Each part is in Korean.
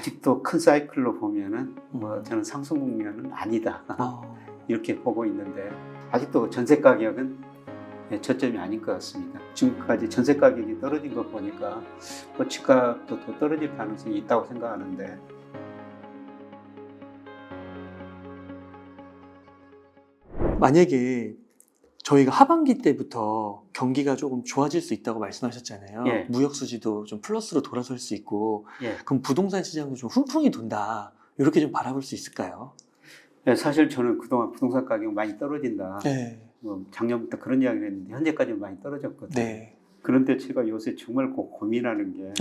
아직도 큰 사이클로 보면은 저는 상승 국면은 아니다 이렇게 보고 있는데 아직도 전세 가격은 저점이 아닌 것 같습니다. 지금까지 전세 가격이 떨어진 거 보니까 집값도 더 떨어질 가능성이 있다고 생각하는데 만약에 저희가 하반기 때부터 경기가 조금 좋아질 수 있다고 말씀하셨잖아요. 예. 무역 수지도 좀 플러스로 돌아설 수 있고, 예. 그럼 부동산 시장도 좀 훈풍이 돈다. 이렇게 좀 바라볼 수 있을까요? 사실 저는 그동안 부동산 가격 많이 떨어진다. 네. 작년부터 그런 이야기를 했는데 현재까지는 많이 떨어졌거든요. 네. 그런데 제가 요새 정말 고민하는 게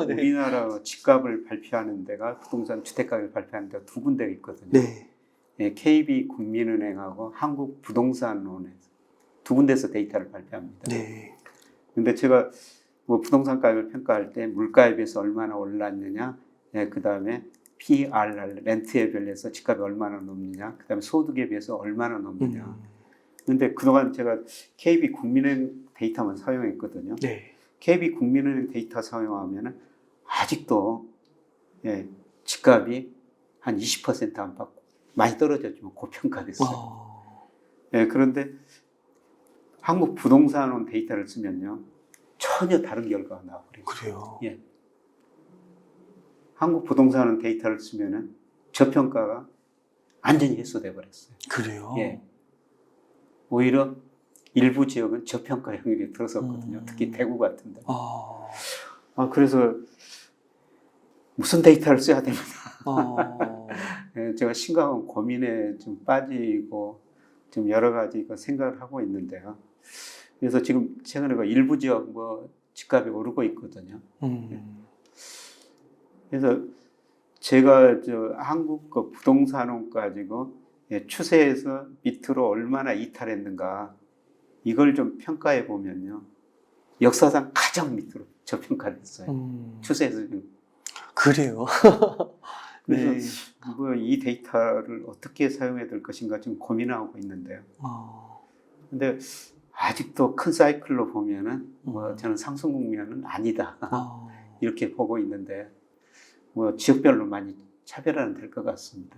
네. 우리나라 집값을 발표하는 데가 부동산 주택가격을 발표하는 데가 두 군데가 있거든요. 네. KB국민은행하고 한국부동산원에서 두 군데서 데이터를 발표합니다. 네. 근데 제가 부동산 가격을 평가할 때 물가에 비해서 얼마나 올랐느냐, 그 다음에 PRR, 렌트에 비해서 집값이 얼마나 높느냐, 그 다음에 소득에 비해서 얼마나 높느냐. 근데 그동안 제가 KB국민은행 데이터만 사용했거든요. 네. KB국민은행 데이터 사용하면 아직도 집값이 한 20% 안팎 많이 떨어졌지만 고평가됐어요. 그런데 한국부동산원 데이터를 쓰면요 전혀 다른 결과가 나와버려요. 그래요? 예. 한국부동산원 데이터를 쓰면은 저평가가 완전히 해소돼 버렸어요. 그래요? 예. 오히려 일부 지역은 저평가 영역에 들어섰거든요. 특히 대구 같은 데. 그래서 무슨 데이터를 써야 되나. 제가 심각한 고민에 좀 빠지고 좀 여러 가지 생각을 하고 있는데요. 그래서 지금 최근에 일부 지역 집값이 오르고 있거든요. 그래서 제가 한국 부동산원 가지고 추세에서 밑으로 얼마나 이탈했는가 이걸 좀 평가해 보면요. 역사상 가장 밑으로 저평가됐어요. 추세에서. 그래요? 그래서 네. 이 데이터를 어떻게 사용해야 될 것인가 지금 고민하고 있는데요. 근데 아직도 큰 사이클로 보면은 저는 상승 국면은 아니다 이렇게 보고 있는데 지역별로 많이 차별화는 될 것 같습니다.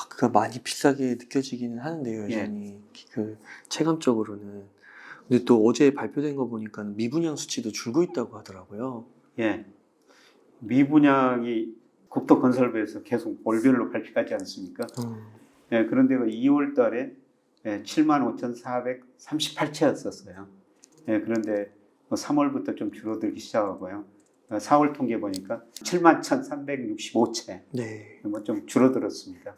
그가 많이 비싸게 느껴지기는 하는데요, 여전히. 그 체감적으로는. 근데 또 어제 발표된 거 보니까 미분양 수치도 줄고 있다고 하더라고요. 예. 미분양이 국토건설부에서 계속 월별로 발표하지 않습니까? 그런데 2월 달에 75,438채였었어요. 그런데 3월부터 좀 줄어들기 시작하고요. 4월 통계 보니까 71,365채. 네. 좀 줄어들었습니다.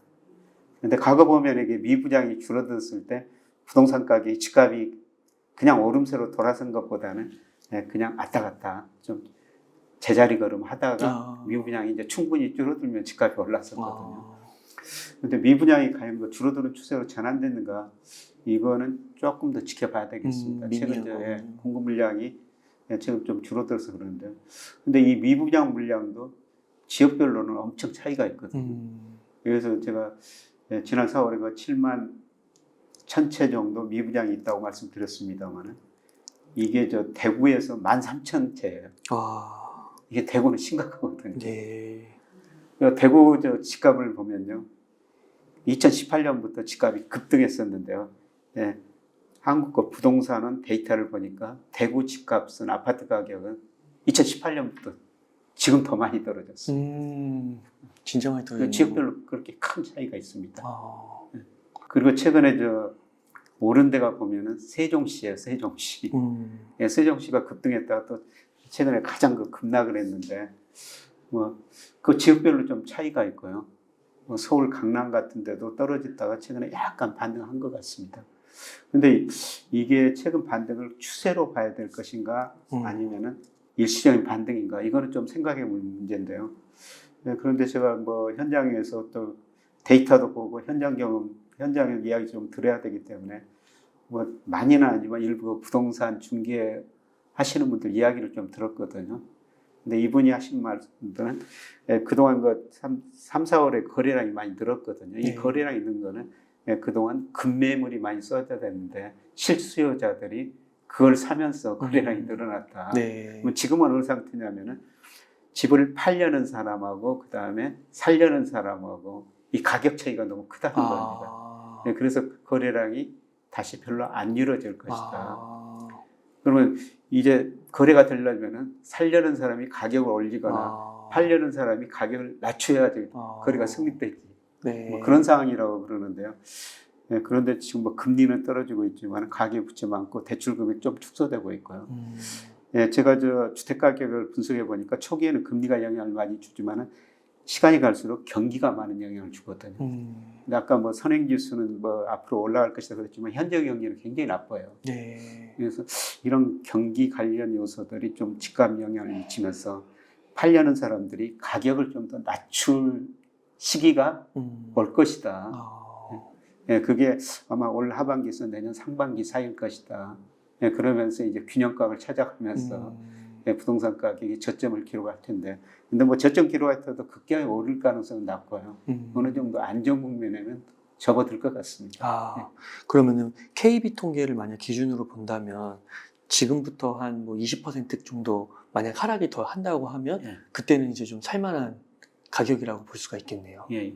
그런데 과거 보면 이게 미분양이 줄어들었을 때 부동산 가격이 집값이 그냥 오름세로 돌아선 것보다는 그냥 왔다 갔다 좀 제자리 걸음 하다가 미분양이 이제 충분히 줄어들면 집값이 올랐었거든요. 그런데 미분양이 과연 줄어드는 추세로 전환됐는가 이거는 조금 더 지켜봐야 되겠습니다. 최근 공급 물량이 지금 좀 줄어들어서 그러는데요. 근데 이 미분양 물량도 지역별로는 엄청 차이가 있거든요. 그래서 제가 지난 4월에 7만 1,000채 정도 미분양이 있다고 말씀드렸습니다만은 이게 대구에서 13,000채예요. 이게 대구는 심각하거든요. 네. 대구 집값을 보면요. 2018년부터 집값이 급등했었는데요. 한국거 부동산원 데이터를 보니까 대구 집값은 아파트 가격은 2018년부터 지금 더 많이 떨어졌어요. 진짜 많이 떨어졌네요. 지역별로 그렇게 큰 차이가 있습니다. 그리고 최근에 오른 데가 보면은 세종시예요. 세종시. 세종시가 급등했다가 또 최근에 가장 급락을 했는데 그 지역별로 좀 차이가 있고요. 서울 강남 같은 데도 떨어졌다가 최근에 약간 반등한 것 같습니다. 근데 이게 최근 반등을 추세로 봐야 될 것인가 아니면은 일시적인 반등인가 이거는 좀 생각해 볼 문제인데요. 그런데 제가 현장에서 또 데이터도 보고 현장 이야기 좀 들어야 되기 때문에 많이는 아니지만 일부 부동산 중개 하시는 분들 이야기를 좀 들었거든요. 근데 이분이 하신 말씀들은 그동안 3, 4월에 거래량이 많이 늘었거든요. 이 거래량이 는 거는 그동안 급매물이 많이 쏟아져 됐는데 실수요자들이 그걸 사면서 거래량이 늘어났다. 지금은 어느 상태냐면은 집을 팔려는 사람하고 그 다음에 살려는 사람하고 이 가격 차이가 너무 크다는 겁니다. 네, 그래서 거래량이 다시 별로 안 이루어질 것이다. 그러면 이제 거래가 되려면은 살려는 사람이 가격을 올리거나 팔려는 사람이 가격을 낮춰야 거래가 성립되지. 네. 뭐 그런 상황이라고 그러는데요. 네, 그런데 지금 뭐 금리는 떨어지고 있지만 가계 부채 많고 대출 금액 좀 축소되고 있고요. 예, 제가 저 주택 가격을 분석해 보니까 초기에는 금리가 영향을 많이 주지만은 시간이 갈수록 경기가 많은 영향을 주거든요. 근데 아까 뭐 선행 지수는 뭐 앞으로 올라갈 것이다 그랬지만 현재 경기는 굉장히 나빠요. 네. 그래서 이런 경기 관련 요소들이 좀 집값 영향을 미치면서 팔려는 사람들이 가격을 좀 더 낮출 시기가 올 것이다. 예, 그게 아마 올 하반기에서 내년 상반기 사이일 것이다. 예, 그러면서 이제 균형감을 찾아가면서 예, 부동산 가격이 저점을 기록할 텐데, 근데 뭐 저점 기록할 때도 급격하게 오를 가능성은 낮고요. 어느 정도 안정 국면에는 접어들 것 같습니다. 예. 그러면은 KB 통계를 만약 기준으로 본다면 지금부터 한 뭐 20% 정도 만약 하락이 더 한다고 하면 예. 그때는 이제 좀 살만한 가격이라고 볼 수가 있겠네요. 예.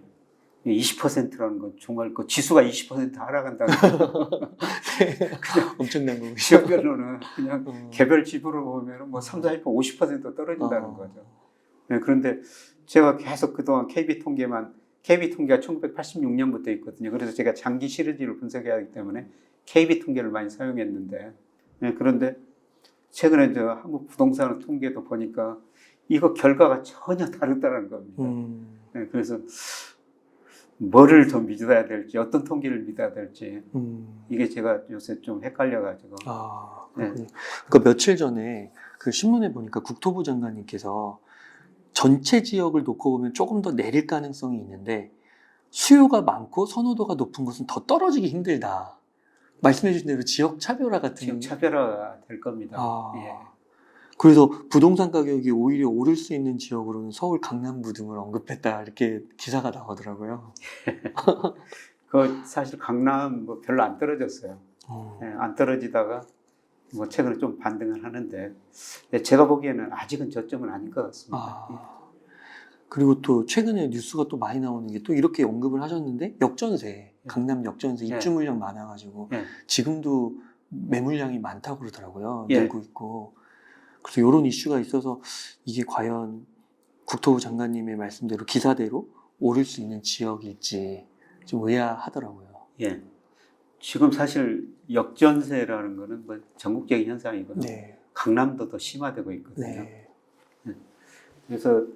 20%라는 건 정말 그 지수가 20% 하락한다는 거. 그냥 엄청난 거고. 지역별로는 그냥 개별 지표로 보면 뭐 3, 4, 50% 떨어진다는 거죠. 네, 그런데 제가 계속 그동안 KB 통계가 1986년부터 있거든요. 그래서 제가 장기 시리즈를 분석해야 하기 때문에 KB 통계를 많이 사용했는데, 네, 그런데 최근에 저 한국 부동산 통계도 보니까 이거 결과가 전혀 다르다는 겁니다. 네, 그래서 뭐를 더 믿어야 될지, 어떤 통계를 믿어야 될지, 이게 제가 요새 좀 헷갈려가지고. 네. 그러니까 며칠 전에 그 신문에 보니까 국토부 장관님께서 전체 지역을 놓고 보면 조금 더 내릴 가능성이 있는데 수요가 많고 선호도가 높은 곳은 더 떨어지기 힘들다. 말씀해 주신 대로 지역 차별화 같은. 지역 차별화가 될 겁니다. 예. 그래서 부동산 가격이 오히려 오를 수 있는 지역으로는 서울, 강남구 등을 언급했다. 이렇게 기사가 나오더라고요. 그 사실 강남 뭐 별로 안 떨어졌어요. 예, 안 떨어지다가 뭐 최근에 좀 반등을 하는데 제가 보기에는 아직은 저점은 아닌 것 같습니다. 그리고 또 최근에 뉴스가 또 많이 나오는 게 또 이렇게 언급을 하셨는데 역전세, 강남 역전세 입주 물량 많아가지고 지금도 매물량이 많다고 그러더라고요. 늘고 있고. 그래서 이런 이슈가 있어서 이게 과연 국토부 장관님의 말씀대로 기사대로 오를 수 있는 지역일지 좀 의아하더라고요. 예. 지금 사실 역전세라는 거는 뭐 전국적인 현상이거든요. 네. 강남도 더 심화되고 있거든요. 네. 그래서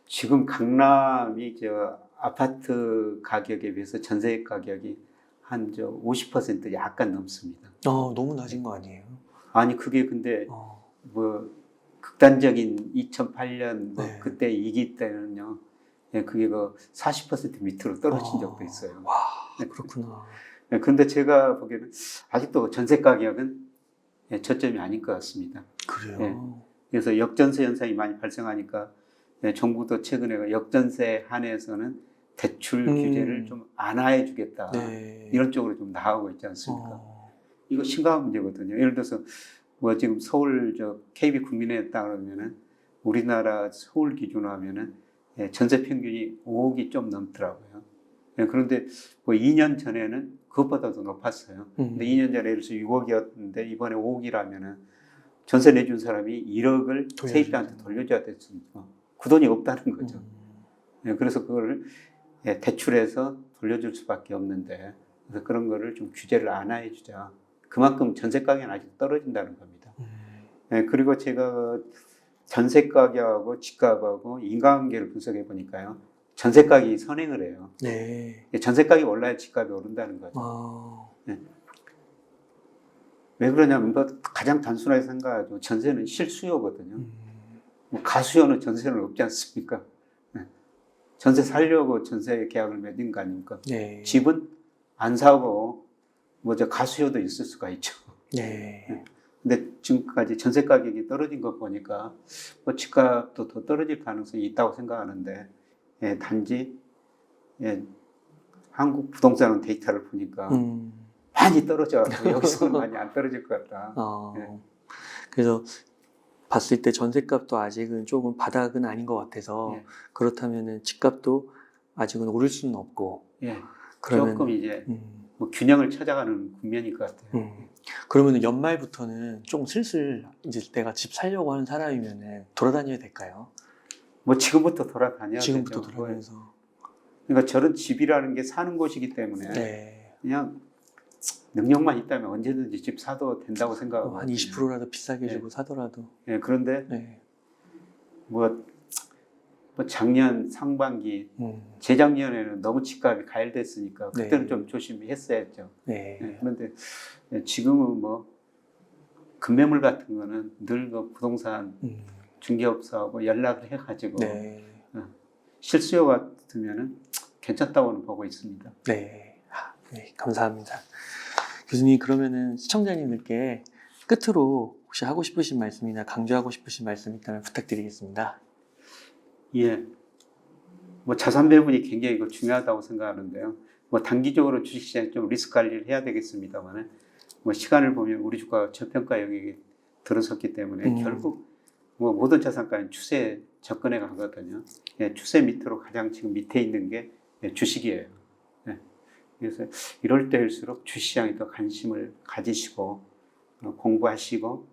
지금 강남이 저 아파트 가격에 비해서 전세 가격이 한 저 50% 약간 넘습니다. 너무 낮은 거 아니에요? 아니 그게 근데 뭐 극단적인 2008년 뭐 그때 이기 때는요, 예, 그게 그 40% 밑으로 떨어진 적도 있어요. 와, 그렇구나. 예, 그런데 제가 보기에는 아직도 전세 가격은 저점이 아닌 것 같습니다. 그래요? 예, 그래서 역전세 현상이 많이 발생하니까 정부도 최근에 역전세 한해서는 대출 규제를 좀 완화해 주겠다. 네. 이런 쪽으로 좀 나가고 있지 않습니까? 이거 심각한 문제거든요. 예를 들어서 뭐 지금 서울 저 KB 국민에 따르면은 우리나라 서울 기준으로 하면은 전세 평균이 5억이 좀 넘더라고요. 그런데 뭐 2년 전에는 그것보다도 높았어요. 근데 2년 전에 예를 들어서 6억이었는데 이번에 5억이라면은 전세 내준 사람이 1억을 세입자한테 돌려줘야 됐으니까 그 돈이 없다는 거죠. 그래서 그걸 대출해서 돌려줄 수밖에 없는데, 그래서 그런 거를 좀 규제를 완화해 주자. 그만큼 전세 가격은 아직 떨어진다는 겁니다. 그리고 제가 전세 가격하고 집값하고 인과관계를 분석해 보니까요, 전세 가격이 선행을 해요. 네. 전세 가격이 올라야 집값이 오른다는 거죠. 네. 왜 그러냐면 뭐 가장 단순하게 생각하죠. 전세는 실수요거든요. 뭐 가수요는 전세는 없지 않습니까? 네. 전세 살려고 전세 계약을 맺은 거 아닙니까? 네. 집은 안 사고 뭐 저 가수요도 있을 수가 있죠. 네. 근데 지금까지 전세 가격이 떨어진 거 보니까 뭐 집값도 더 떨어질 가능성이 있다고 생각하는데, 단지 한국 부동산 데이터를 보니까 많이 떨어져가지고 여기서는 많이 안 떨어질 것 같다. 그래서 봤을 때 전세값도 아직은 조금 바닥은 아닌 것 같아서 예. 그렇다면은 집값도 아직은 오를 수는 없고 예. 그러면 조금 이제 뭐 균형을 찾아가는 국면일 것 같아요. 그러면은 연말부터는 좀 슬슬 이제 내가 집 살려고 하는 사람이면은 돌아다녀야 될까요? 뭐 지금부터 돌아다녀야 지금부터 되죠. 돌아다녀서 그러니까 저런 집이라는 게 사는 곳이기 때문에 네. 그냥 능력만 있다면 언제든지 집 사도 된다고 생각하고 한 20%라도 비싸게 주고 사더라도 예, 그런데 네. 뭐 작년 상반기 재작년에는 너무 집값이 가열됐으니까 그때는 네. 좀 조심히 했어야죠. 네. 예, 그런데 지금은 뭐 급매물 같은 거는 늘 그 부동산 중개업소하고 연락을 해가지고 네. 실수요 같으면은 괜찮다고는 보고 있습니다. 네. 네, 감사합니다. 교수님, 그러면은 시청자님들께 끝으로 혹시 하고 싶으신 말씀이나 강조하고 싶으신 말씀 있다면 부탁드리겠습니다. 예. 뭐 자산 배분이 굉장히 이거 중요하다고 생각하는데요. 뭐 단기적으로 주식시장에 좀 리스크 관리를 해야 되겠습니다만, 뭐 시간을 보면 우리 주가가 저평가 영역에 들어섰기 때문에 결국 뭐 모든 자산가는 추세에 접근해 가거든요. 예, 추세 밑으로 가장 지금 밑에 있는 게 주식이에요. 예. 그래서 이럴 때일수록 주시장에 더 관심을 가지시고 공부하시고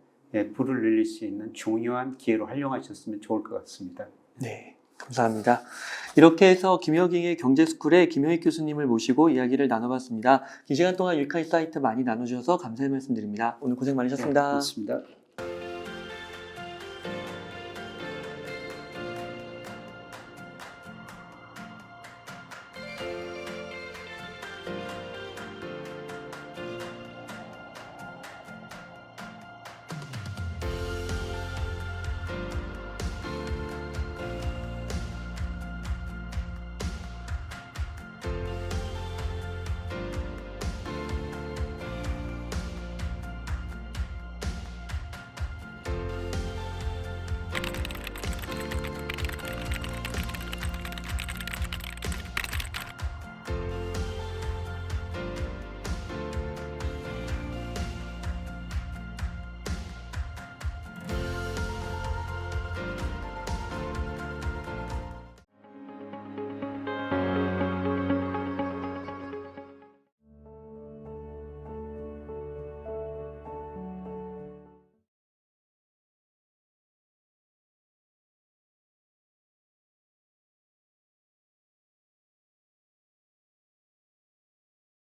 불을 늘릴 수 있는 중요한 기회로 활용하셨으면 좋을 것 같습니다. 네, 감사합니다. 이렇게 해서 김여경의 경제스쿨의 김효익 교수님을 모시고 이야기를 나눠봤습니다. 긴 시간 동안 유익한 사이트 많이 나눠주셔서 감사의 말씀드립니다. 오늘 고생 많으셨습니다. 네, 고맙습니다.